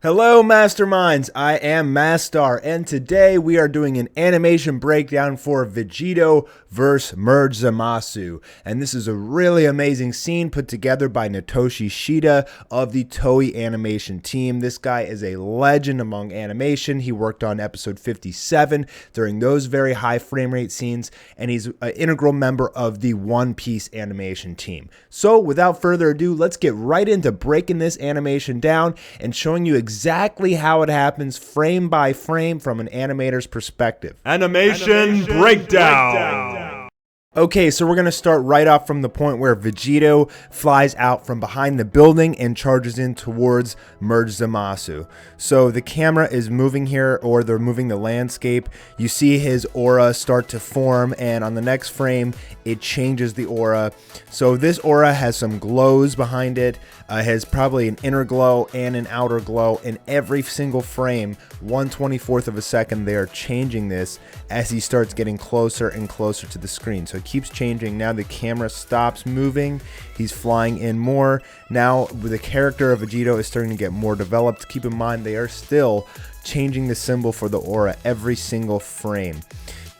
Hello Masterminds, I am Mastar, and today we are doing an animation breakdown for Vegito vs Meged Zamasu. And this is a really amazing scene put together by Natoshi Shida of the Toei animation team. This guy is a legend among animation. He worked on episode 57 during those very high frame rate scenes, and he's an integral member of the One Piece animation team. So without further ado, let's get right into breaking this animation down and showing you exactly how it happens frame by frame from an animator's perspective. Animation breakdown. Okay, so we're going to start right off from the point where Vegito flies out from behind the building and charges in towards Meged Zamasu. So the camera is moving here, or they're moving the landscape. You see his aura start to form, and on the next frame, it changes the aura. So this aura has some glows behind it. Has probably an inner glow and an outer glow. In every single frame, 1/24th of a second, they are changing this as he starts getting closer and closer to the screen. So it keeps changing. Now the camera stops moving. He's flying in more. Now the character of Vegito is starting to get more developed. Keep in mind, they are still changing the symbol for the aura every single frame.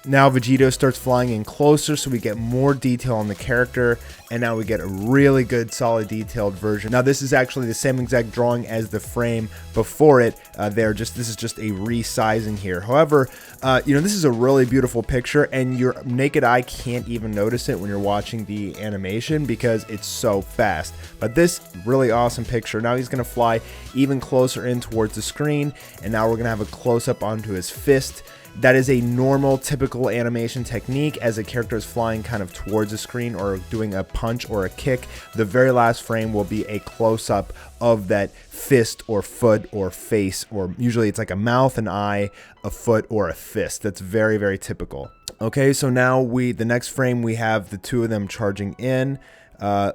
Now Vegito starts flying in closer, so we get more detail on the character, and now we get a really good, solid, detailed version. Now this is actually the same exact drawing as the frame before it. This is just a resizing here. However, this is a really beautiful picture, and your naked eye can't even notice it when you're watching the animation because it's so fast. But this really awesome picture. Now he's gonna fly even closer in towards the screen, and now we're gonna have a close-up onto his fist. That is a normal, typical animation technique as a character is flying kind of towards the screen or doing a punch or a kick. The very last frame will be a close-up of that fist or foot or face, or usually it's like a mouth, an eye, a foot, or a fist. That's very, very typical. Okay, so now the next frame we have the two of them charging in.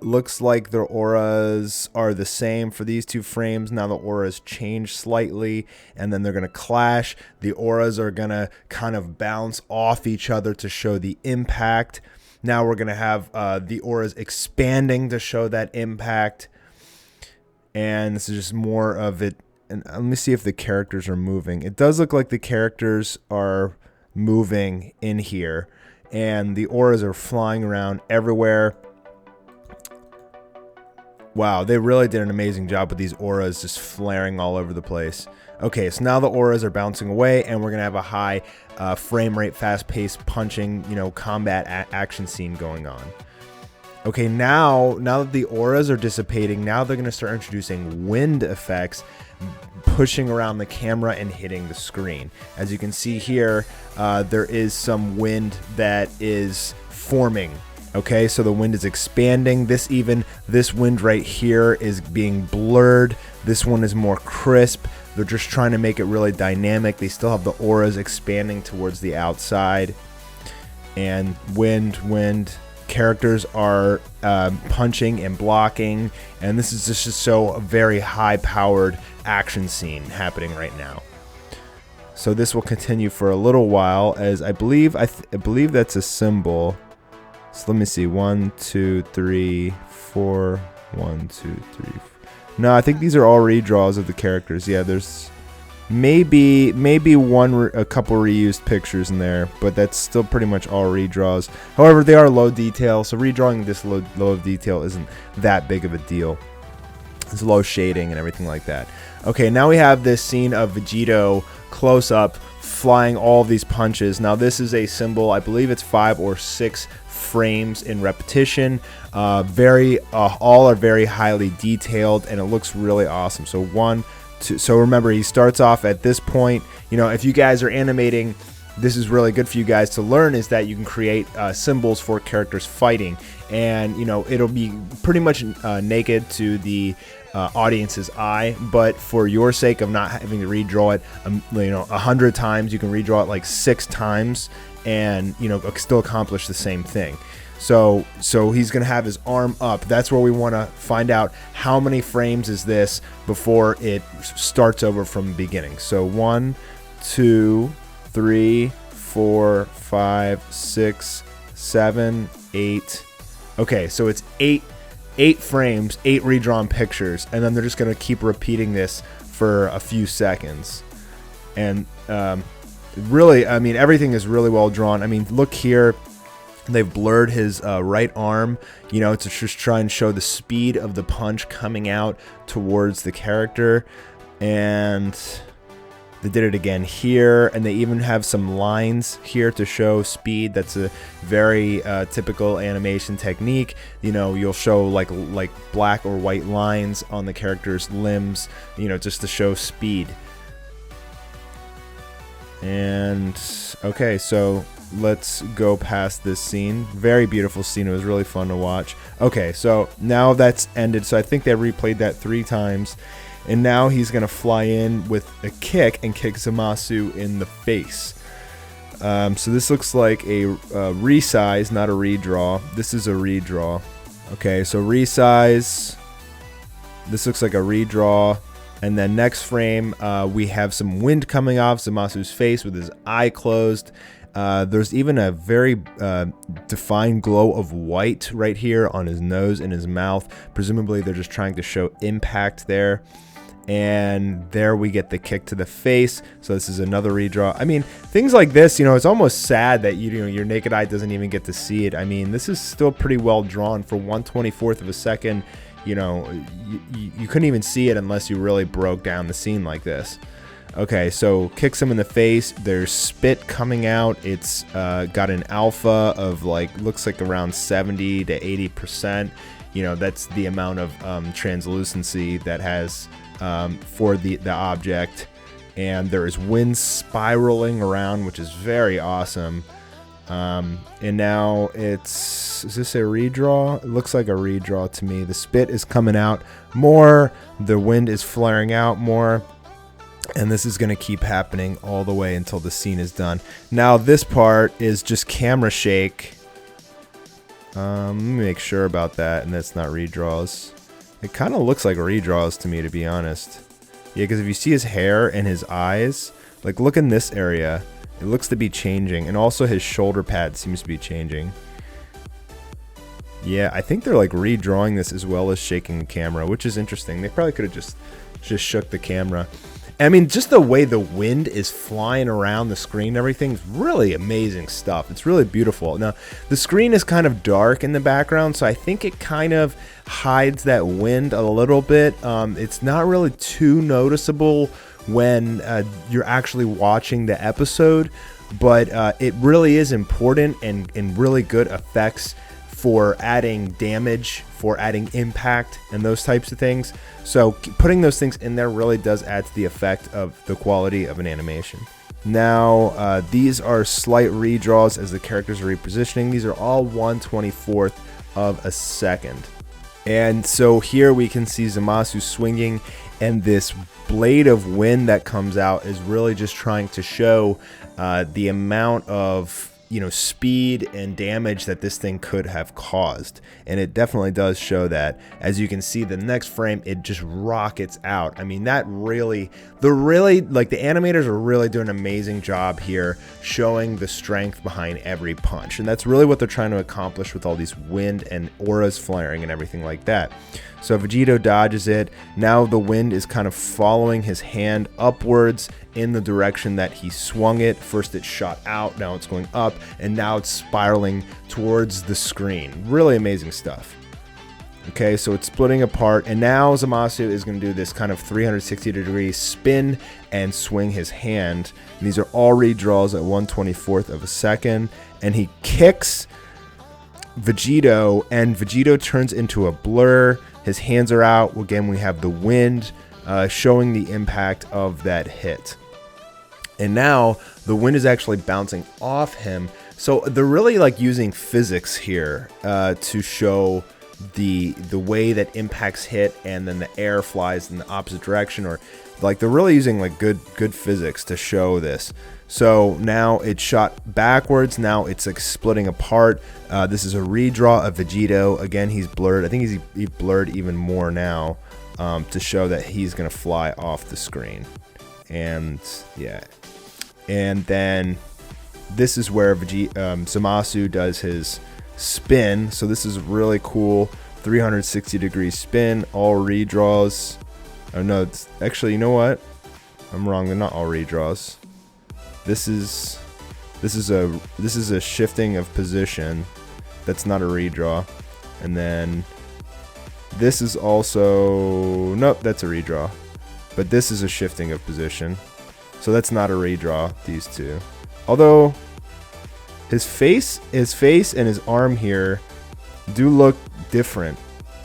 Looks like their auras are the same for these two frames. Now the auras change slightly, and then they're going to clash. The auras are going to kind of bounce off each other to show the impact. Now we're going to have the auras expanding to show that impact. And this is just more of it. And let me see if the characters are moving. It does look like the characters are moving in here, and the auras are flying around everywhere. Wow, they really did an amazing job with these auras just flaring all over the place. Okay, so now the auras are bouncing away, and we're going to have a high frame rate, fast-paced punching, combat action scene going on. Okay, now that the auras are dissipating, now they're going to start introducing wind effects, pushing around the camera and hitting the screen. As you can see here, there is some wind that is forming. Okay, so the wind is expanding. This wind right here is being blurred. This one is more crisp. They're just trying to make it really dynamic. They still have the auras expanding towards the outside. And wind. Characters are punching and blocking. And this is just so a very high-powered action scene happening right now. So this will continue for a little while, as I believe that's a symbol. So let me see, 1, 2, 3, 4, 1, 2, 3. No, I think these are all redraws of the characters. Yeah, there's maybe a couple reused pictures in there, but that's still pretty much all redraws. However, they are low detail, so redrawing this low of detail isn't that big of a deal. It's low shading and everything like that. Okay, now we have this scene of Vegito close up, flying all of these punches. Now this is a symbol, I believe it's 5 or 6 frames in repetition. All are very highly detailed, and it looks really awesome. So so remember, he starts off at this point. If you guys are animating, this is really good for you guys to learn, is that you can create symbols for characters fighting, and it'll be pretty much naked to the audience's eye, but for your sake of not having to redraw it 100 times, you can redraw it like 6 times and still accomplish the same thing. So he's gonna have his arm up. That's where we want to find out how many frames is this before it starts over from the beginning. So 1, 2, 3, 4, 5, 6, 7, 8. Okay, so it's 8 frames, 8 redrawn pictures, and then they're just going to keep repeating this for a few seconds. And really, I mean, everything is really well drawn. I mean, look here. They've blurred his right arm, you know, to just try and show the speed of the punch coming out towards the character. And they did it again here, and they even have some lines here to show speed. That's a very typical animation technique. You know, you'll show like black or white lines on the character's limbs, you know, just to show speed. And okay, so let's go past this scene. Very beautiful scene. It was really fun to watch. Okay, so now that's ended. So I think they replayed that 3 times. And now he's going to fly in with a kick and kick Zamasu in the face. So this looks like a resize, not a redraw. This is a redraw. Okay, so resize. This looks like a redraw. And then next frame, we have some wind coming off Zamasu's face with his eye closed. There's even a very defined glow of white right here on his nose and his mouth. Presumably they're just trying to show impact there. And there we get the kick to the face. So this is another redraw. I mean, things like this, you know, it's almost sad that you know your naked eye doesn't even get to see it. I mean, this is still pretty well drawn for 1/24th of a second. You know, you couldn't even see it unless you really broke down the scene like this. Okay, so kicks him in the face. There's spit coming out. It's got an alpha of like, looks like around 70 to 80%. You know, that's the amount of translucency that has for the object. And there is wind spiraling around, which is very awesome. And now is this a redraw? It looks like a redraw to me. The spit is coming out more. The wind is flaring out more. And this is going to keep happening all the way until the scene is done. Now this part is just camera shake. Let me make sure about that, and that's not redraws. It kind of looks like redraws to me, to be honest. Yeah, because if you see his hair and his eyes, like look in this area, it looks to be changing. And also his shoulder pad seems to be changing. Yeah, I think they're like redrawing this as well as shaking the camera, which is interesting. They probably could have just shook the camera. I mean, just the way the wind is flying around the screen and everything is really amazing stuff. It's really beautiful. Now, the screen is kind of dark in the background, so I think it kind of hides that wind a little bit. It's not really too noticeable when you're actually watching the episode, but it really is important and really good effects for adding damage, for adding impact, and those types of things. So putting those things in there really does add to the effect of the quality of an animation. Now, these are slight redraws as the characters are repositioning. These are all 1/24th of a second. And so here we can see Zamasu swinging, and this blade of wind that comes out is really just trying to show the amount of speed and damage that this thing could have caused. And it definitely does show that. As you can see, the next frame, it just rockets out. I mean, that really, the animators are really doing an amazing job here showing the strength behind every punch. And that's really what they're trying to accomplish with all these wind and auras flaring and everything like that. So Vegito dodges it. Now the wind is kind of following his hand upwards in the direction that he swung it. First it shot out, now it's going up, and now it's spiraling towards the screen. Really amazing stuff. Okay, so it's splitting apart, and now Zamasu is going to do this kind of 360-degree spin and swing his hand. And these are all redraws at 1/24th of a second, and he kicks Vegito, and Vegito turns into a blur. His hands are out. Again, we have the wind showing the impact of that hit. And now the wind is actually bouncing off him. So they're really like using physics here to show the way that impacts hit, and then the air flies in the opposite direction, or like they're really using like good physics to show this. So now it's shot backwards. Now it's like splitting apart. This is a redraw of Vegito. Again, he's blurred. I think he's blurred even more now to show that he's gonna fly off the screen. And yeah, and then this is where Zamasu does his spin. So this is really cool. 360-degree spin, all redraws. Oh no, it's actually, you know what? I'm wrong. They're not all redraws. This is a shifting of position. That's not a redraw. And then this is also, nope, that's a redraw. But this is a shifting of position. So that's not a redraw, these two. Although his face and his arm here do look different.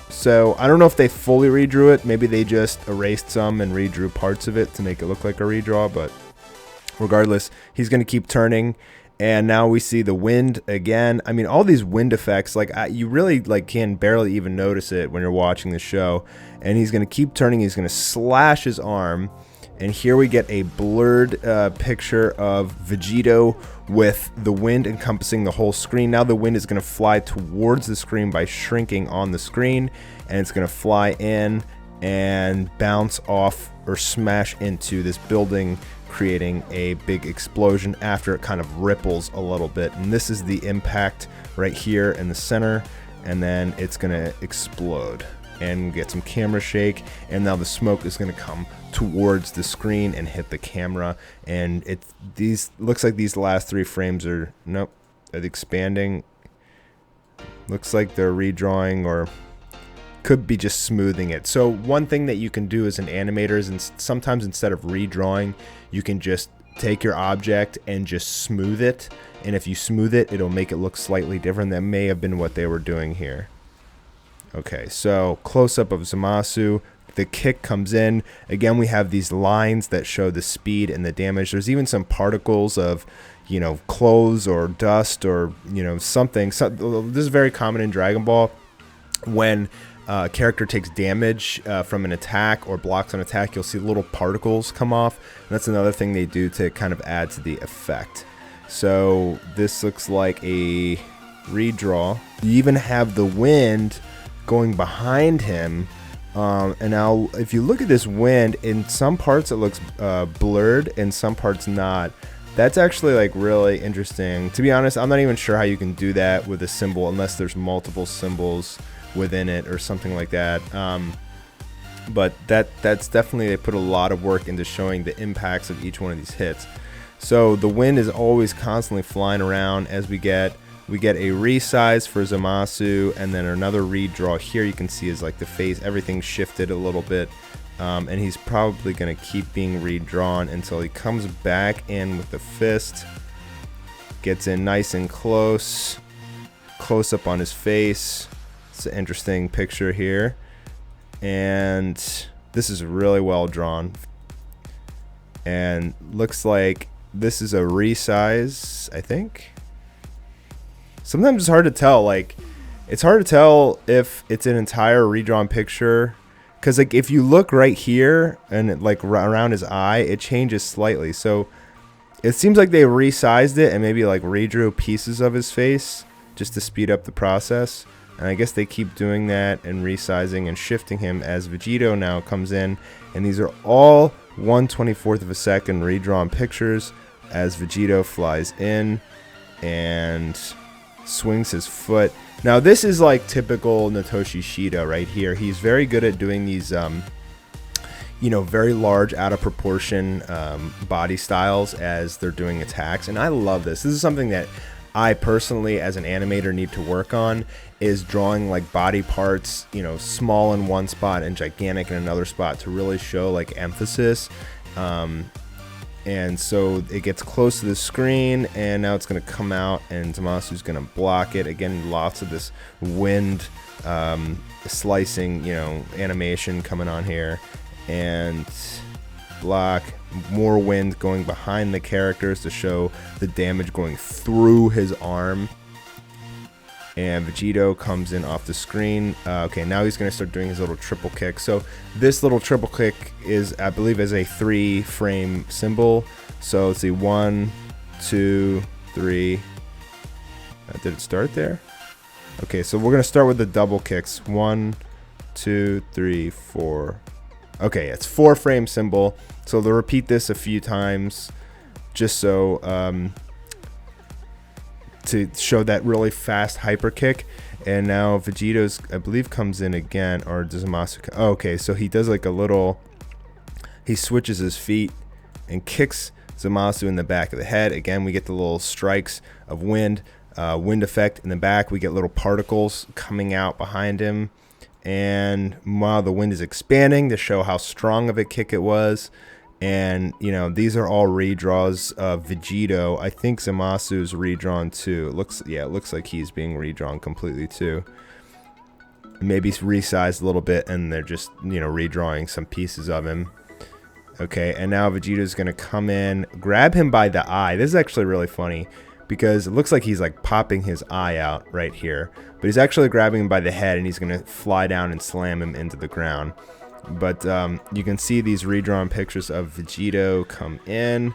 So I don't know if they fully redrew it. Maybe they just erased some and redrew parts of it to make it look like a redraw. But regardless, he's going to keep turning. And now we see the wind again. I mean, all these wind effects, like you really can barely even notice it when you're watching the show. And he's going to keep turning. He's going to slash his arm. And here we get a blurred picture of Vegito with the wind encompassing the whole screen. Now the wind is going to fly towards the screen by shrinking on the screen. And it's going to fly in and bounce off or smash into this building, creating a big explosion after it kind of ripples a little bit. And this is the impact right here in the center. And then it's going to explode and get some camera shake. And now the smoke is going to come towards the screen and hit the camera. And looks like these last 3 frames are, nope, they're expanding. Looks like they're redrawing or could be just smoothing it. So one thing that you can do as an animator is sometimes instead of redrawing, you can just take your object and just smooth it. And if you smooth it, it'll make it look slightly different. That may have been what they were doing here. Okay, so close-up of Zamasu. The kick comes in. Again, we have these lines that show the speed and the damage. There's even some particles of, clothes or dust or, something. So, this is very common in Dragon Ball. When a character takes damage from an attack or blocks an attack, you'll see little particles come off. And that's another thing they do to kind of add to the effect. So this looks like a redraw. You even have the wind going behind him. And now if you look at this wind, in some parts it looks blurred, in some parts not. That's actually really interesting. To be honest, I'm not even sure how you can do that with a symbol unless there's multiple symbols within it or something like that. But that's definitely, they put a lot of work into showing the impacts of each one of these hits. So the wind is always constantly flying around as we get a resize for Zamasu, and then another redraw here. You can see is the face, everything shifted a little bit, and he's probably going to keep being redrawn until he comes back in with the fist, gets in nice and close up on his face. It's an interesting picture here, and this is really well drawn, and looks like this is a resize, I think. Sometimes it's hard to tell. It's hard to tell if it's an entire redrawn picture, because if you look right here and around his eye, it changes slightly. So it seems like they resized it and maybe redrew pieces of his face just to speed up the process. And I guess they keep doing that and resizing and shifting him as Vegito now comes in. And these are all 1/24th of a second redrawn pictures as Vegito flies in and swings his foot. Now this is typical Natoshi Shida right here. He's very good at doing these very large, out of proportion body styles as they're doing attacks. And I love this. This is something that I personally, as an animator, need to work on, is drawing body parts, small in one spot and gigantic in another spot to really show emphasis. And so it gets close to the screen, and now it's going to come out, and Zamasu's going to block it. Again, lots of this wind slicing, animation coming on here. And block, more wind going behind the characters to show the damage going through his arm. And Vegito comes in off the screen. Okay, now he's going to start doing his little triple kick. So this little triple kick is, I believe, is a 3-frame symbol. So let's see, 1, 2, 3. Did it start there? Okay, so we're going to start with the double kicks. 1, 2, 3, 4. Okay, it's 4-frame symbol. So they'll repeat this a few times just so to show that really fast hyper kick. And now Vegito's, I believe, comes in again, or does Zamasu? Oh, okay, so he does a little he switches his feet and kicks Zamasu in the back of the head. Again, we get the little strikes of wind effect in the back. We get little particles coming out behind him. And while the wind is expanding to show how strong of a kick it was. And, you know, these are all redraws of Vegito. I think Zamasu's redrawn too. It looks like he's being redrawn completely too. Maybe resized a little bit, and they're just, you know, redrawing some pieces of him. Okay, and now Vegito's going to come in, grab him by the eye. This is actually really funny because it looks like he's like popping his eye out right here. But he's actually grabbing him by the head, and he's going to fly down and slam him into the ground. But you can see these redrawn pictures of Vegito come in,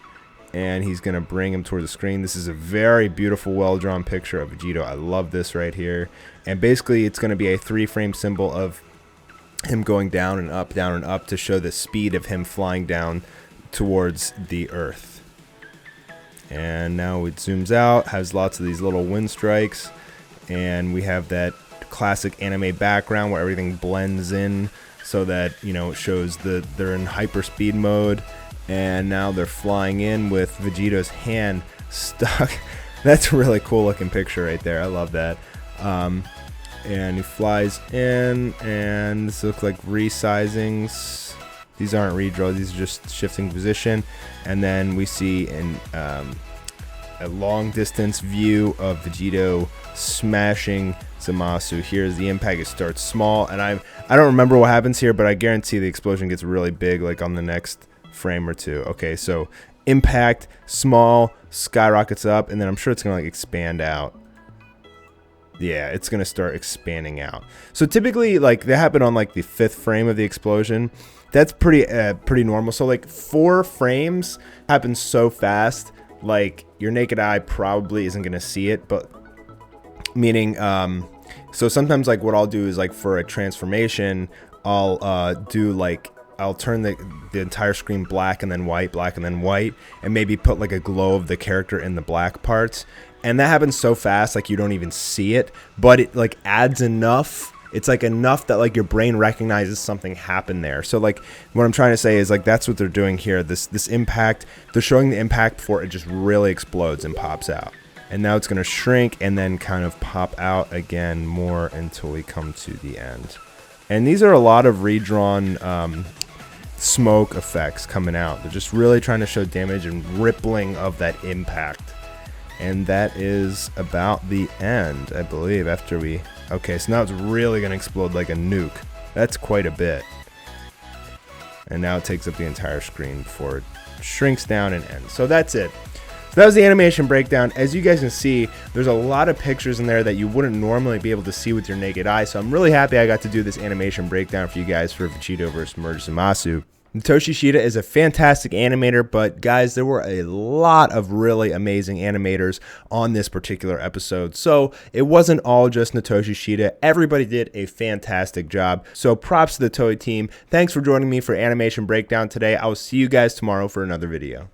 and he's going to bring him toward the screen. This is a very beautiful, well-drawn picture of Vegito. I love this right here. And basically, it's going to be a 3-frame symbol of him going down and up to show the speed of him flying down towards the earth. And now it zooms out, has lots of these little wind strikes, and we have that classic anime background where everything blends in so that, you know, it shows that they're in hyperspeed mode. And now they're flying in with Vegito's hand stuck. That's a really cool looking picture right there. I love that. And he flies in, and this looks like resizings. These aren't redraws, these are just shifting position. And then we see a long distance view of Vegito smashing Zamasu. Here's the impact. It starts small, and I don't remember what happens here, but I guarantee the explosion gets really big like on the next frame or two. Okay, so impact, small, skyrockets up, and then I'm sure it's gonna like expand out. Yeah, it's gonna start expanding out. So typically, like, they happen on like the 5th frame of the explosion. That's pretty normal. So like 4 frames happen so fast, like your naked eye probably isn't gonna see it. But meaning, so sometimes like what I'll do is like for a transformation, I'll do like, I'll turn the entire screen black and then white, and maybe put like a glow of the character in the black parts. And that happens so fast, like you don't even see it, but it like adds enough. It's like enough that like your brain recognizes something happened there. So like what I'm trying to say is like that's what they're doing here. This impact, they're showing the impact before it just really explodes and pops out. And now it's going to shrink and then kind of pop out again more until we come to the end. And these are a lot of redrawn smoke effects coming out. They're just really trying to show damage and rippling of that impact. And that is about the end, I believe, after we... Okay, so now it's really going to explode like a nuke. That's quite a bit. And now it takes up the entire screen before it shrinks down and ends. So that's it. So that was the animation breakdown. As you guys can see, there's a lot of pictures in there that you wouldn't normally be able to see with your naked eye. So I'm really happy I got to do this animation breakdown for you guys for Vegito vs Meged Zamasu. Natoshi Shida is a fantastic animator, but guys, there were a lot of really amazing animators on this particular episode. So it wasn't all just Natoshi Shida. Everybody did a fantastic job. So props to the Toei team. Thanks for joining me for Animation Breakdown today. I will see you guys tomorrow for another video.